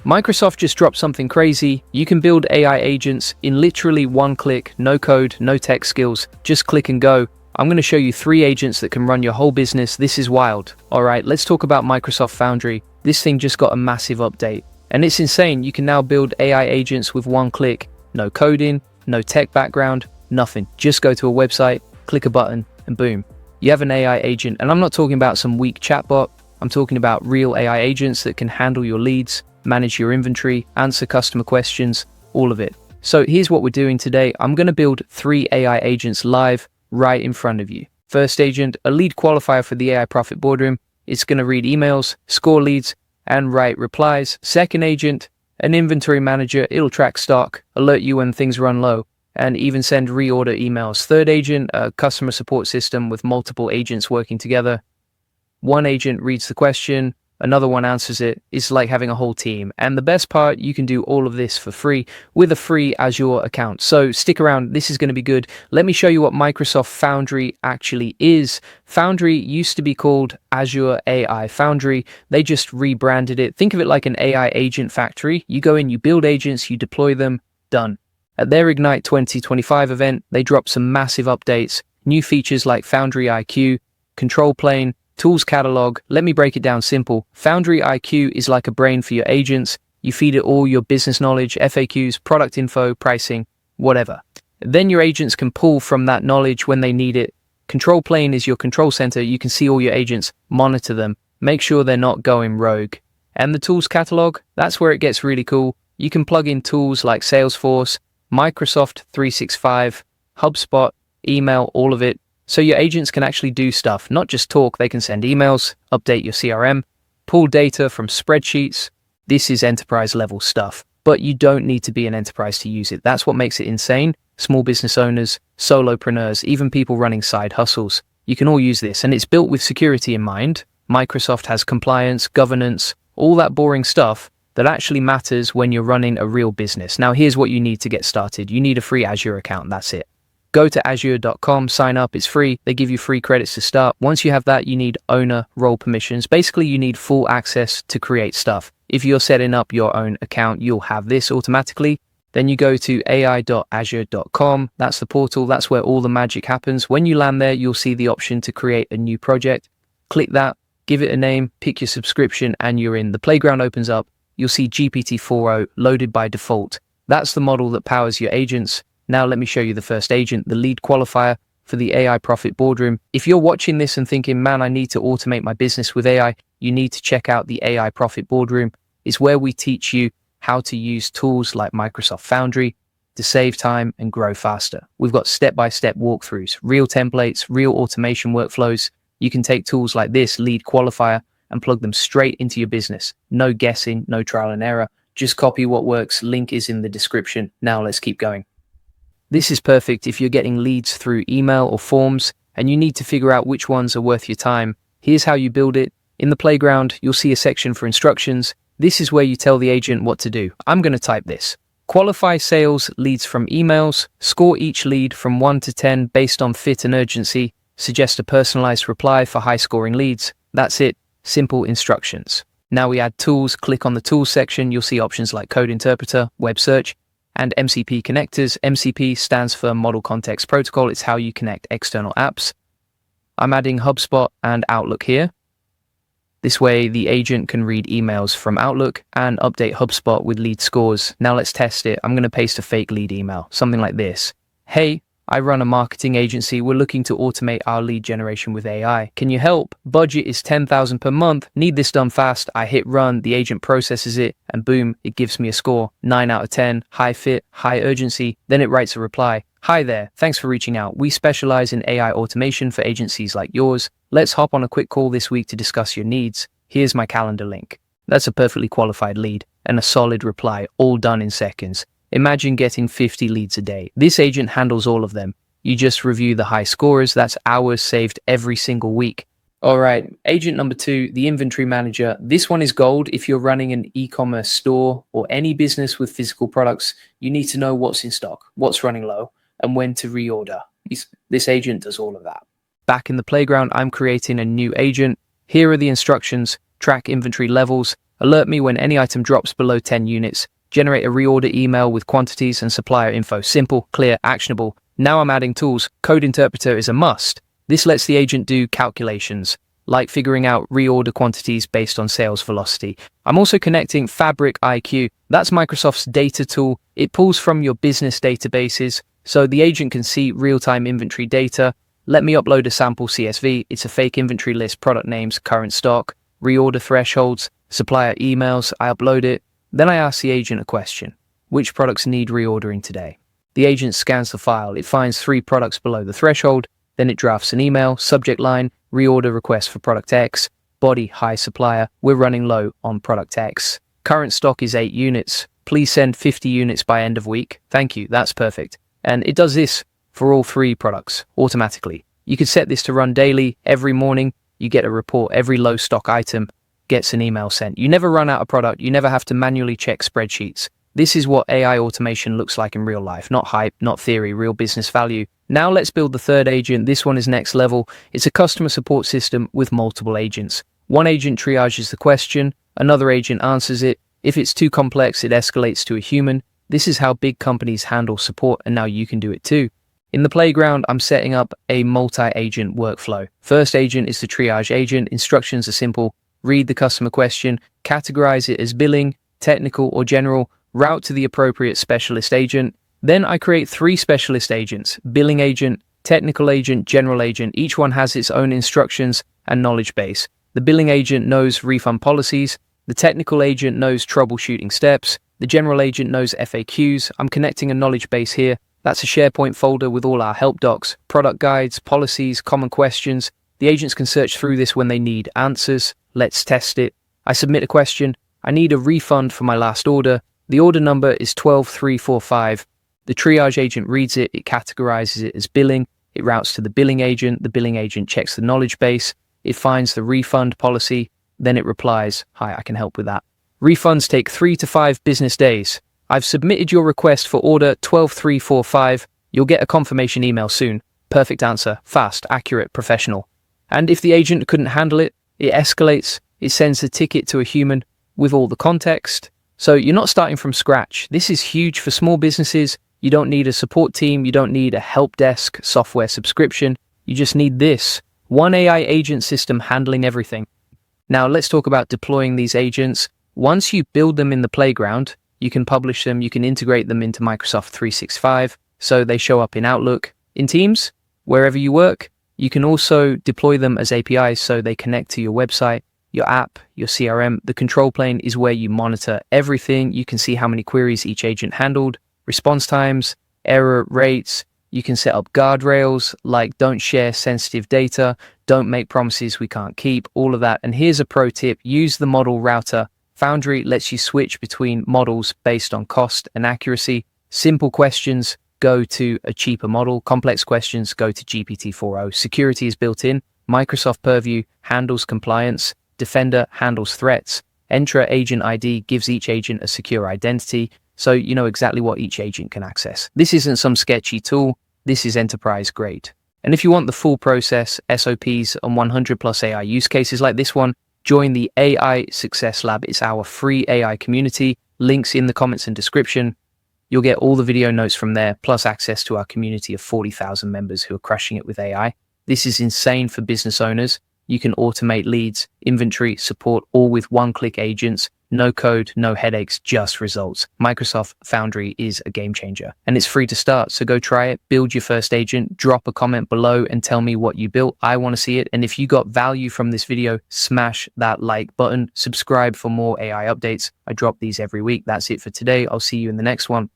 Microsoft just dropped something crazy. You can build AI agents in literally one click, no code, no tech skills, just click and go. I'm going to show you 3 agents that can run your whole business. This is wild. Alright, let's talk about Microsoft Foundry. This thing just got a massive update. And it's insane. You can now build AI agents with one click. No coding, no tech background, nothing. Just go to a website, click a button, and boom. You have an AI agent. And I'm not talking about some weak chatbot. I'm talking about real AI agents that can handle your leads, manage your inventory, answer customer questions, all of it. So here's what we're doing today. I'm going to build 3 AI agents live right in front of you. First agent, a lead qualifier for the AI Profit Boardroom. It's going to read emails, score leads, and write replies. Second agent, an inventory manager. It'll track stock, alert you when things run low, and even send reorder emails. Third agent, a customer support system with multiple agents working together. One agent reads the question, another one answers it. It's like having a whole team. And the best part, you can do all of this for free with a free Azure account. So stick around, this is going to be good. Let me show you what Microsoft Foundry actually is. Foundry used to be called Azure AI Foundry. They just rebranded it. Think of it like an AI agent factory. You go in, you build agents, you deploy them, done. At their Ignite 2025 event, they dropped some massive updates, new features like Foundry IQ, control plane, tools catalog. Let me break it down simple. Foundry IQ is like a brain for your agents. You feed it all your business knowledge, FAQs, product info, pricing, whatever. Then your agents can pull from that knowledge when they need it. Control plane is your control center. You can see all your agents, monitor them, make sure they're not going rogue. And the tools catalog, that's where it gets really cool. You can plug in tools like Salesforce, Microsoft 365, HubSpot, email, all of it. So your agents can actually do stuff, not just talk. They can send emails, update your CRM, pull data from spreadsheets. This is enterprise level stuff, but you don't need to be an enterprise to use it. That's what makes it insane. Small business owners, solopreneurs, even people running side hustles. You can all use this, and it's built with security in mind. Microsoft has compliance, governance, all that boring stuff that actually matters when you're running a real business. Now, here's what you need to get started. You need a free Azure account. That's it. Go to azure.com, sign up, it's free. They give you free credits to start. Once you have that, you need owner role permissions. Basically, you need full access to create stuff. If you're setting up your own account, you'll have this automatically. Then you go to ai.azure.com. That's the portal. That's where all the magic happens. When you land there, you'll see the option to create a new project. Click that, give it a name, pick your subscription, and you're in. The playground opens up. You'll see GPT-4o loaded by default. That's the model that powers your agents. Now let me show you the first agent, the lead qualifier for the AI Profit Boardroom. If you're watching this and thinking, man, I need to automate my business with AI, you need to check out the AI Profit Boardroom. It's where we teach you how to use tools like Microsoft Foundry to save time and grow faster. We've got step-by-step walkthroughs, real templates, real automation workflows. You can take tools like this lead qualifier and plug them straight into your business. No guessing, no trial and error. Just copy what works. Link is in the description. Now let's keep going. This is perfect if you're getting leads through email or forms and you need to figure out which ones are worth your time. Here's how you build it. In the playground, you'll see a section for instructions. This is where you tell the agent what to do. I'm going to type this. Qualify sales leads from emails. Score each lead from 1 to 10 based on fit and urgency. Suggest a personalized reply for high-scoring leads. That's it. Simple instructions. Now we add tools. Click on the tools section. You'll see options like Code Interpreter, Web Search, and MCP connectors. MCP stands for Model Context Protocol. It's how you connect external apps. I'm adding HubSpot and Outlook here. This way, the agent can read emails from Outlook and update HubSpot with lead scores. Now let's test it. I'm going to paste a fake lead email, something like this. Hey, I run a marketing agency. We're looking to automate our lead generation with AI. Can you help? Budget is $10,000 per month. Need this done fast. I hit run. The agent processes it and boom, it gives me a score. 9 out of 10, high fit, high urgency. Then it writes a reply. Hi there. Thanks for reaching out. We specialize in AI automation for agencies like yours. Let's hop on a quick call this week to discuss your needs. Here's my calendar link. That's a perfectly qualified lead and a solid reply, all done in seconds. Imagine getting 50 leads a day. This agent handles all of them. You just review the high scorers. That's hours saved every single week. All right, agent number 2, the inventory manager. This one is gold. If you're running an e-commerce store or any business with physical products, you need to know what's in stock, what's running low, and when to reorder. This agent does all of that. Back in the playground, I'm creating a new agent. Here are the instructions. Track inventory levels, alert me when any item drops below 10 units, generate a reorder email with quantities and supplier info. Simple, clear, actionable. Now I'm adding tools. Code interpreter is a must. This lets the agent do calculations, like figuring out reorder quantities based on sales velocity. I'm also connecting Fabric IQ. That's Microsoft's data tool. It pulls from your business databases, so the agent can see real-time inventory data. Let me upload a sample CSV. It's a fake inventory list, product names, current stock, reorder thresholds, supplier emails. I upload it. Then I ask the agent a question. Which products need reordering today? The agent scans the file. It finds 3 products below the threshold. Then it drafts an email, subject line, reorder request for product X, body, hi supplier, we're running low on product X. Current stock is 8 units. Please send 50 units by end of week. Thank you, that's perfect. And it does this for all 3 products automatically. You could set this to run daily. Every morning, you get a report. Every low stock item gets an email sent. You never run out of product. You never have to manually check spreadsheets. This is what AI automation looks like in real life. Not hype, not theory, real business value. Now let's build the third agent. This one is next level. It's a customer support system with multiple agents. One agent triages the question, another agent answers it. If it's too complex, it escalates to a human. This is how big companies handle support, and now you can do it too. In the playground, I'm setting up a multi-agent workflow. First agent is the triage agent. Instructions are simple. Read the customer question, categorize it as billing, technical, or general, route to the appropriate specialist agent. Then I create 3 specialist agents: billing agent, technical agent, general agent. Each one has its own instructions and knowledge base. The billing agent knows refund policies. The technical agent knows troubleshooting steps. The general agent knows FAQs. I'm connecting a knowledge base here. That's a SharePoint folder with all our help docs, product guides, policies, common questions. The agents can search through this when they need answers. Let's test it. I submit a question. I need a refund for my last order. The order number is 12345. The triage agent reads it, it categorizes it as billing, it routes to the billing agent checks the knowledge base, it finds the refund policy, then it replies, hi, I can help with that. Refunds take 3 to 5 business days. I've submitted your request for order 12345. You'll get a confirmation email soon. Perfect answer, fast, accurate, professional. And if the agent couldn't handle it, it escalates, it sends the ticket to a human with all the context. So you're not starting from scratch. This is huge for small businesses. You don't need a support team. You don't need a help desk software subscription. You just need this. One AI agent system handling everything. Now let's talk about deploying these agents. Once you build them in the playground, you can publish them. You can integrate them into Microsoft 365. So they show up in Outlook, in Teams, wherever you work. You can also deploy them as APIs so they connect to your website, your app, your CRM. The control plane is where you monitor everything. You can see how many queries each agent handled, response times, error rates. You can set up guardrails like don't share sensitive data, don't make promises we can't keep, all of that. And here's a pro tip, use the model router. Foundry lets you switch between models based on cost and accuracy. Simple questions go to a cheaper model. Complex questions go to GPT-4o. Security is built in. Microsoft Purview handles compliance. Defender handles threats. Entra Agent ID gives each agent a secure identity, so you know exactly what each agent can access. This isn't some sketchy tool, this is enterprise grade. And if you want the full process, SOPs, and 100 plus AI use cases like this one, join the AI Success Lab. It's our free AI community. Links in the comments and description. You'll get all the video notes from there, plus access to our community of 40,000 members who are crushing it with AI. This is insane for business owners. You can automate leads, inventory, support, all with one-click agents. No code, no headaches, just results. Microsoft Foundry is a game changer, and it's free to start. So go try it, build your first agent, drop a comment below and tell me what you built. I want to see it. And if you got value from this video, smash that like button, subscribe for more AI updates. I drop these every week. That's it for today. I'll see you in the next one.